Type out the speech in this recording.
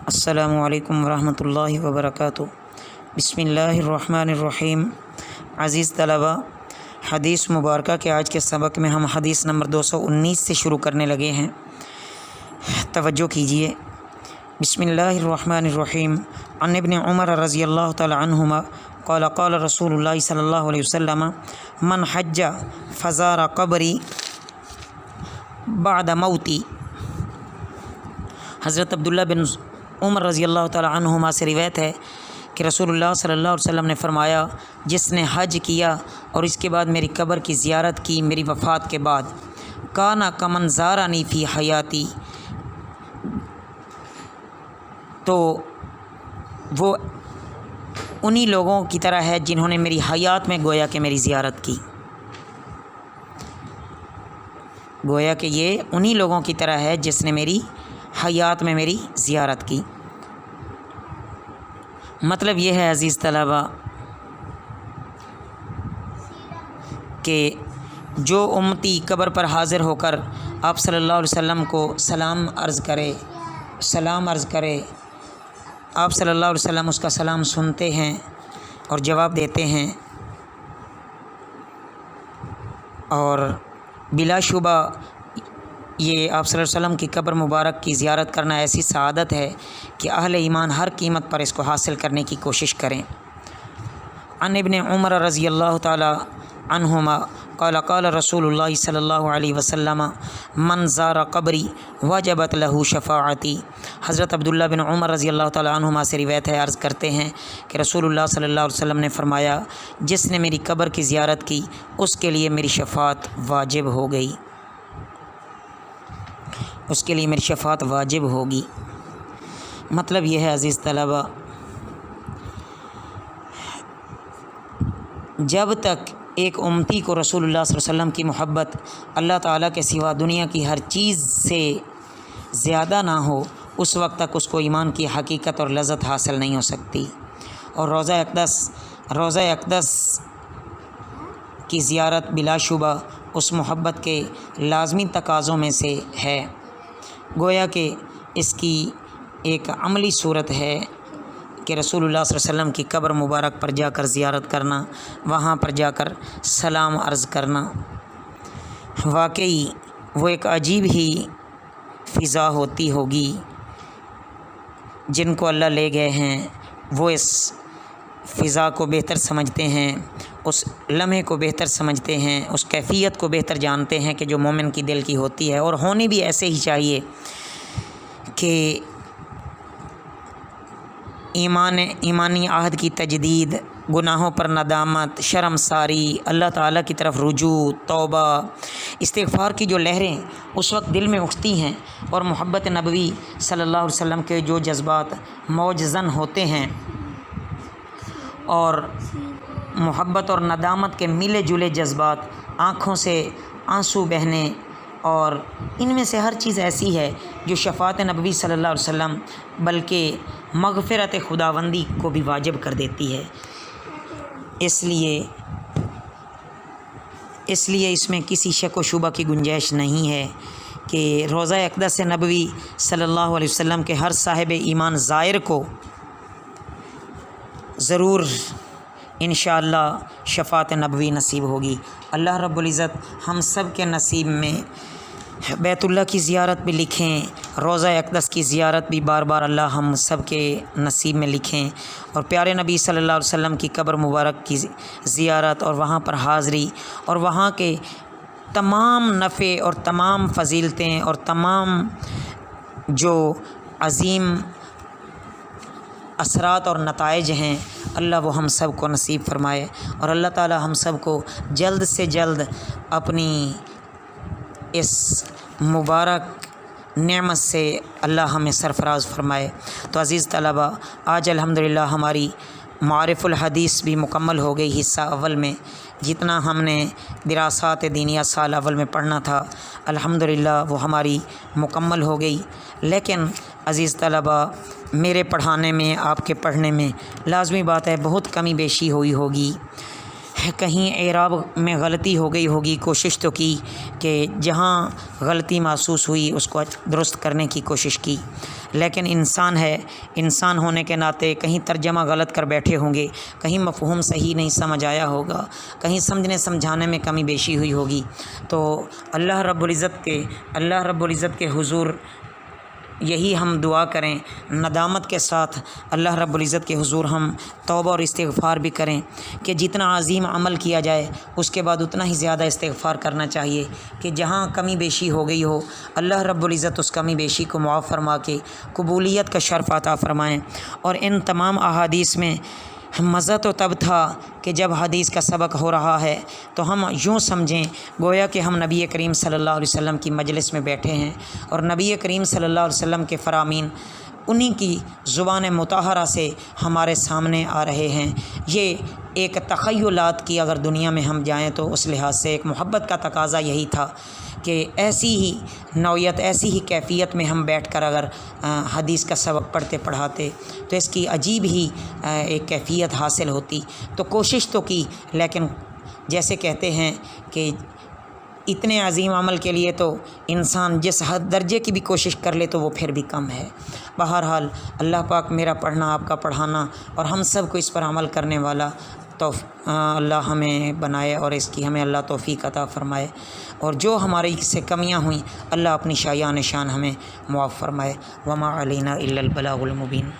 السلام علیکم ورحمۃ اللہ وبرکاتہ۔ بسم اللہ الرحمن الرحیم۔ عزیز طلبہ، حدیث مبارکہ کے آج کے سبق میں ہم حدیث نمبر 219 سے شروع کرنے لگے ہیں۔ توجہ کیجیے۔ بسم اللہ الرحمن الرحیم۔ عن ابن عمر رضی اللہ تعالی عنہما قال قال رسول اللہ صلی اللہ علیہ وسلم من حج فزار قبری بعد موتی۔ حضرت عبداللہ بن عمر رضی اللہ تعالی عنہما سے روایت ہے کہ رسول اللہ صلی اللہ علیہ وسلم نے فرمایا، جس نے حج کیا اور اس کے بعد میری قبر کی زیارت کی میری وفات کے بعد، کانا کمن زارانی فی حیاتی، تو وہ انہی لوگوں کی طرح ہے جنہوں نے میری حیات میں گویا کہ میری زیارت کی۔ گویا کہ یہ انہی لوگوں کی طرح ہے جس نے میری حیات میں میری زیارت کی۔ مطلب یہ ہے عزیز طلبہ کہ جو امتی قبر پر حاضر ہو کر آپ صلی اللہ علیہ وسلم کو سلام عرض کرے، آپ صلی اللہ علیہ وسلم اس کا سلام سنتے ہیں اور جواب دیتے ہیں، اور بلا شبہ یہ آپ صلی اللہ علیہ وسلم کی قبر مبارک کی زیارت کرنا ایسی سعادت ہے کہ اہل ایمان ہر قیمت پر اس کو حاصل کرنے کی کوشش کریں۔ عن ابن عمر رضی اللہ تعالی عنہما قال قال رسول اللہ صلی اللہ علیہ وسلم من زار قبری وجبت له شفاعتی۔ حضرت عبداللہ بن عمر رضی اللہ تعالی عنہما سے روایت ہے، عرض کرتے ہیں کہ رسول اللہ صلی اللہ علیہ وسلم نے فرمایا، جس نے میری قبر کی زیارت کی اس کے لیے میری شفاعت واجب ہو گئی، اس کے لیے میری شفاعت واجب ہوگی۔ مطلب یہ ہے عزیز طلبہ، جب تک ایک امتی کو رسول اللہ صلی اللہ علیہ وسلم کی محبت اللہ تعالیٰ کے سوا دنیا کی ہر چیز سے زیادہ نہ ہو، اس وقت تک اس کو ایمان کی حقیقت اور لذت حاصل نہیں ہو سکتی۔ اور روضہ اقدس کی زیارت بلا شبہ اس محبت کے لازمی تقاضوں میں سے ہے۔ گویا کہ اس کی ایک عملی صورت ہے کہ رسول اللہ صلی اللہ علیہ وسلم کی قبر مبارک پر جا کر زیارت کرنا، وہاں پر جا کر سلام عرض کرنا۔ واقعی وہ ایک عجیب ہی فضا ہوتی ہوگی۔ جن کو اللہ لے گئے ہیں وہ اس فضا کو بہتر سمجھتے ہیں، اس لمحے کو بہتر سمجھتے ہیں، اس کیفیت کو بہتر جانتے ہیں کہ جو مومن کی دل کی ہوتی ہے، اور ہونی بھی ایسے ہی چاہیے کہ ایمانی عہد کی تجدید، گناہوں پر ندامت، شرمساری، اللہ تعالیٰ کی طرف رجوع، توبہ، استغفار کی جو لہریں اس وقت دل میں اٹھتی ہیں، اور محبت نبوی صلی اللہ علیہ وسلم کے جو جذبات موج زن ہوتے ہیں، اور محبت اور ندامت کے ملے جلے جذبات، آنکھوں سے آنسو بہنے، اور ان میں سے ہر چیز ایسی ہے جو شفاعت نبوی صلی اللہ علیہ وسلم بلکہ مغفرت خداوندی کو بھی واجب کر دیتی ہے۔ اس لیے اس میں کسی شک و شبہ کی گنجائش نہیں ہے کہ روضہ اقدس نبوی صلی اللہ علیہ وسلم کے ہر صاحب ایمان زائر کو ضرور انشاءاللہ شفاعت نبوی نصیب ہوگی۔ اللہ رب العزت ہم سب کے نصیب میں بیت اللہ کی زیارت بھی لکھیں، روضہ اقدس کی زیارت بھی بار بار اللہ ہم سب کے نصیب میں لکھیں، اور پیارے نبی صلی اللہ علیہ وسلم کی قبر مبارک کی زیارت اور وہاں پر حاضری، اور وہاں کے تمام نفع اور تمام فضیلتیں اور تمام جو عظیم اثرات اور نتائج ہیں، اللہ وہ ہم سب کو نصیب فرمائے، اور اللہ تعالی ہم سب کو جلد سے جلد اپنی اس مبارک نعمت سے اللہ ہمیں سرفراز فرمائے۔ تو عزیز طلبہ، آج الحمدللہ ہماری معارف الحدیث بھی مکمل ہو گئی۔ حصہ اول میں جتنا ہم نے دراسات دینیہ سال اول میں پڑھنا تھا الحمدللہ وہ ہماری مکمل ہو گئی، لیکن عزیز طلبہ میرے پڑھانے میں، آپ کے پڑھنے میں لازمی بات ہے بہت کمی بیشی ہوئی ہوگی، کہیں اعراب میں غلطی ہو گئی ہوگی، کوشش تو کی کہ جہاں غلطی محسوس ہوئی اس کو درست کرنے کی کوشش کی، لیکن انسان ہے، انسان ہونے کے ناطے کہیں ترجمہ غلط کر بیٹھے ہوں گے، کہیں مفہوم صحیح نہیں سمجھ آیا ہوگا، کہیں سمجھنے سمجھانے میں کمی بیشی ہوئی ہوگی، تو اللہ رب العزت کے حضور یہی ہم دعا کریں، ندامت کے ساتھ اللہ رب العزت کے حضور ہم توبہ اور استغفار بھی کریں کہ جتنا عظیم عمل کیا جائے اس کے بعد اتنا ہی زیادہ استغفار کرنا چاہیے، کہ جہاں کمی بیشی ہو گئی ہو اللہ رب العزت اس کمی بیشی کو معاف فرما کے قبولیت کا شرف عطا فرمائیں۔ اور ان تمام احادیث میں مزہ تو تب تھا کہ جب حدیث کا سبق ہو رہا ہے تو ہم یوں سمجھیں گویا کہ ہم نبی کریم صلی اللہ علیہ وسلم کی مجلس میں بیٹھے ہیں اور نبی کریم صلی اللہ علیہ وسلم کے فرامین انہی کی زبان مطہرہ سے ہمارے سامنے آ رہے ہیں۔ یہ ایک تخیلات کی اگر دنیا میں ہم جائیں تو اس لحاظ سے ایک محبت کا تقاضا یہی تھا کہ ایسی ہی نوعیت، ایسی ہی کیفیت میں ہم بیٹھ کر اگر حدیث کا سبق پڑھتے پڑھاتے تو اس کی عجیب ہی ایک کیفیت حاصل ہوتی۔ تو کوشش تو کی، لیکن جیسے کہتے ہیں کہ اتنے عظیم عمل کے لیے تو انسان جس حد درجے کی بھی کوشش کر لے تو وہ پھر بھی کم ہے۔ بہرحال اللہ پاک میرا پڑھنا، آپ کا پڑھانا اور ہم سب کو اس پر عمل کرنے والا اللہ ہمیں بنائے اور اس کی ہمیں اللہ توفیق عطا فرمائے، اور جو ہماری سے کمیاں ہوئیں اللہ اپنی شایان شان ہمیں معاف فرمائے۔ وما علینا الا البلاغ المبین۔